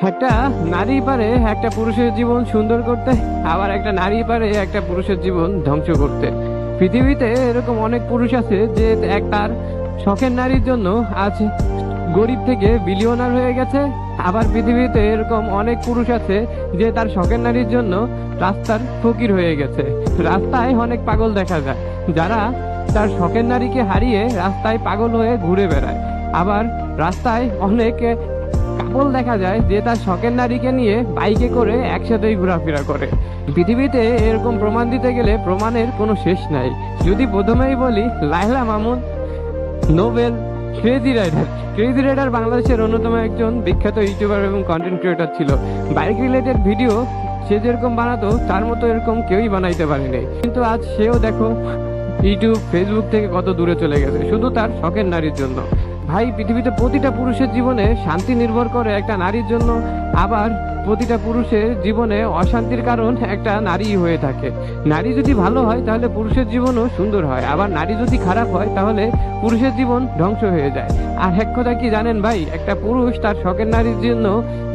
একটা নারী পারে একটা পুরুষের জীবন সুন্দর করতে, আবার একটা নারী পারে একটা পুরুষের জীবন ধ্বংস করতে। পৃথিবীতে এরকম অনেক পুরুষ আছে যে তার শখের নারীর জন্য আজ গরিব থেকে বিলিয়নার হয়ে গেছে। আবার পৃথিবীতে এরকম অনেক পুরুষ আছে যে তার শখের নারীর জন্য রাস্তার ফকির হয়ে গেছে। রাস্তায় অনেক পাগল দেখা যায় যারা তার শখের নারীকে হারিয়ে রাস্তায় পাগল হয়ে ঘুরে বেড়ায়। আবার রাস্তায় অনেক কাপল দেখা যায় যে তার শখের নারীকে নিয়ে বাইকে করে একসাথেই ঘোরাফেরা করে। পৃথিবীতে এরকম প্রমাণ দিতে গেলে প্রমাণের কোনো শেষ নাই। যদি প্রথমেই বলি, লায়লা মামুন, নোবেল, ক্রেজি রাইডার বাংলাদেশের অন্যতম একজন বিখ্যাত ইউটিউবার এবং কন্টেন্ট ক্রিয়েটর ছিল। বাইক রিলেটেড ভিডিও সে যেরকম বানাতো তার মতো এরকম কেউই বানাইতে পারেনি। কিন্তু আজ সেও দেখো ইউটিউব ফেসবুক থেকে কত দূরে চলে গেছে শুধু তার শখের নারীর জন্য। ভাই, পৃথিবীতে প্রতিটা পুরুষের জীবনে শান্তি নির্ভর করে একটা নারীর জন্য, আবার প্রতিটা পুরুষের জীবনে অশান্তির কারণ একটা নারী হয়ে থাকে। নারী যদি ভালো হয় তাহলে পুরুষের জীবনও সুন্দর হয়, আবার নারী যদি খারাপ হয় তাহলে পুরুষের জীবন ধ্বংস হয়ে যায়। আর এক কথা কি জানেন ভাই, একটা পুরুষ তার শখের নারীর জন্য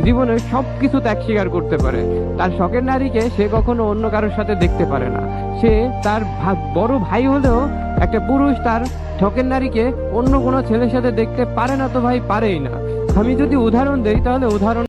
জীবনের সব কিছু ত্যাগ স্বীকার করতে পারে। তার শখের নারীকে সে কখনো অন্য কারোর সাথে দেখতে পারে না। সে তার বড় ভাই হলেও একটা পুরুষ তার শখের নারীকে অন্য কোনো ছেলের সাথে দেখতে পারে না। তো ভাই, পারেই না। আমি যদি উদাহরণ দেই তাহলে উদাহরণ